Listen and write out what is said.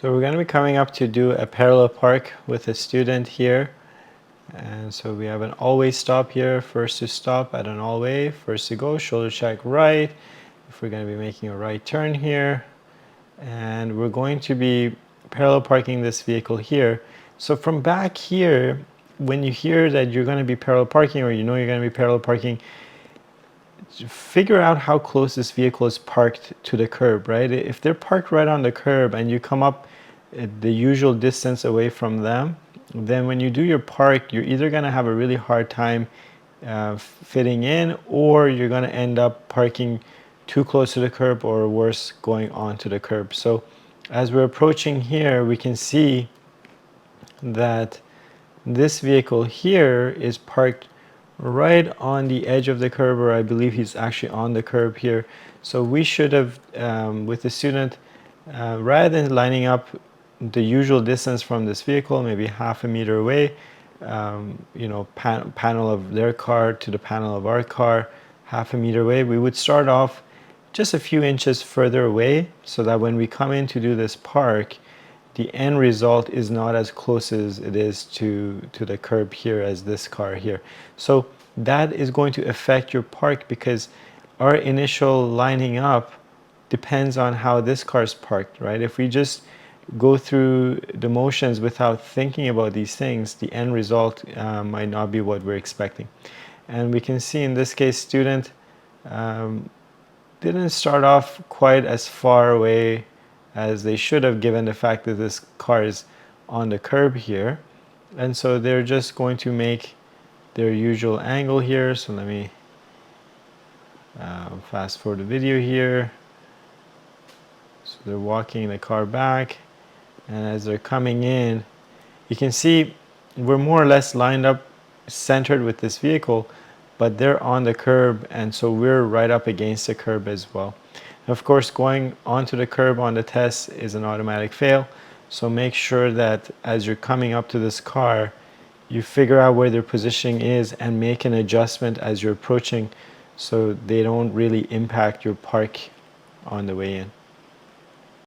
So we're going to be coming up to do a parallel park with a student here. And so we have an always stop here, first to stop at an all-way, first to go, shoulder check right. If we're going to be making a right turn here. And we're going to be parallel parking this vehicle here. So from back here, when you hear that you're going to be parallel parking or you know you're going to be parallel parking, figure out how close this vehicle is parked to the curb, right? If they're parked right on the curb and you come up the usual distance away from them, then when you do your park, you're either going to have a really hard time fitting in, or you're going to end up parking too close to the curb, or worse, going onto the curb. So as we're approaching here, we can see that this vehicle here is parked right on the edge of the curb, or I believe he's actually on the curb here. So we should have, with the student, rather than lining up the usual distance from this vehicle, maybe half a meter away, panel of their car to the panel of our car, half a meter away, we would start off just a few inches further away, so that when we come in to do this park, the end result is not as close as it is to the curb here as this car here. So that is going to affect your park, because our initial lining up depends on how this car is parked, right? If we just go through the motions without thinking about these things, the end result might not be what we're expecting. And we can see in this case, student didn't start off quite as far away as they should have, given the fact that this car is on the curb here. And so they're just going to make their usual angle here. So let me fast forward the video here. So they're walking the car back, and as they're coming in, you can see we're more or less lined up centered with this vehicle, but they're on the curb, and so we're right up against the curb as well. Of course, going onto the curb on the test is an automatic fail, so make sure that as you're coming up to this car, you figure out where their positioning is and make an adjustment as you're approaching, so they don't really impact your park on the way in.